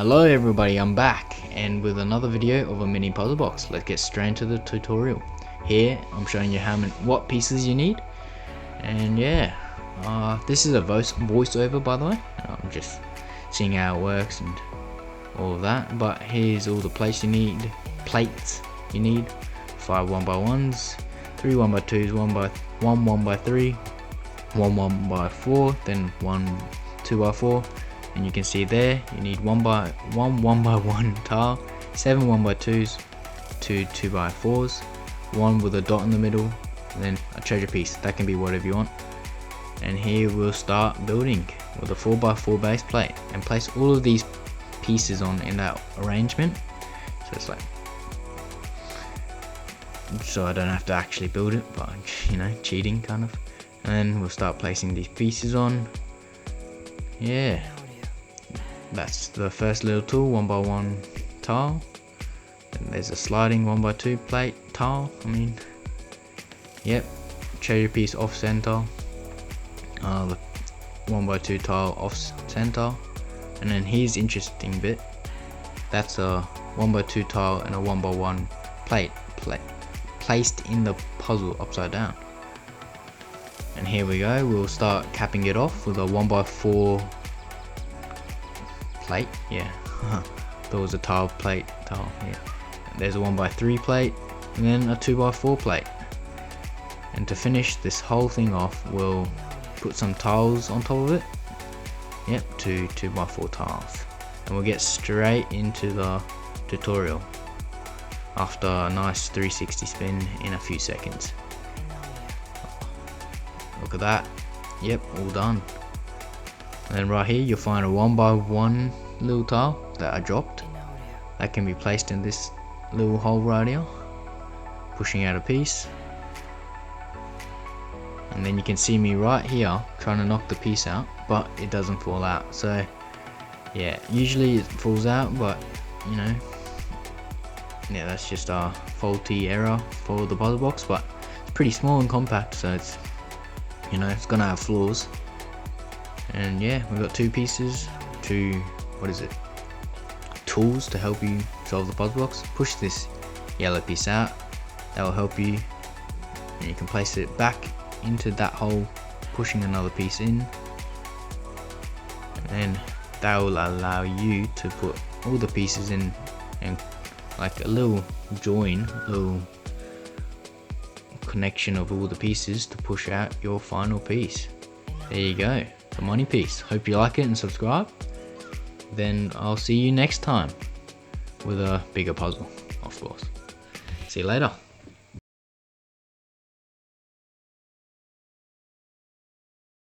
Hello everybody, I'm back and with another video of a mini puzzle box. Let's get straight into the tutorial. Here I'm showing you what pieces you need, and yeah, this is a voiceover by the way. I'm just seeing how it works and all of that, but here's all the plates you need. 5 1x1s, 3 1x2s, 1 1x3, 1 1x4, then 1 2x4. And you can see there you need 1 1x1 tile, 7 1x2s, 2 2x4s, 1 with a dot in the middle, and then a treasure piece. That can be whatever you want. And here we'll start building with a 4x4 base plate and place all of these pieces on in that arrangement. So it's like, so I don't have to actually build it, but you know, cheating kind of. And then we'll start placing these pieces on. Yeah, that's the first little tool, 1x1 tile. And there's a sliding 1x2 plate tile. Yep, treasure piece off center. The 1x2 tile off center. And then here's the interesting bit. That's a 1x2 tile and a 1x1 plate placed in the puzzle upside down. And here we go, we'll start capping it off with a 1x4 plate. Yeah, there was a tile, yeah. There's a 1x3 plate and then a 2x4 plate. And to finish this whole thing off, we'll put some tiles on top of it. Yep, 2 2x4 tiles. And we'll get straight into the tutorial after a nice 360 spin in a few seconds. Look at that. Yep, all done. And then right here you'll find a 1x1 little tile that I dropped. That can be placed in this little hole right here, pushing out a piece. And then you can see me right here trying to knock the piece out, but it doesn't fall out. So yeah, usually it falls out, but you know, yeah, that's just a faulty error for the puzzle box. But it's pretty small and compact, so it's, you know, it's gonna have flaws. And yeah, we've got 2 pieces, tools to help you solve the puzzle box. Push this yellow piece out, that will help you, and you can place it back into that hole, pushing another piece in, and then that will allow you to put all the pieces in and like a little join, little connection of all the pieces to push out your final piece. There you go, the money piece. Hope you like it and subscribe. Then I'll see you next time with a bigger puzzle, of course. See you later.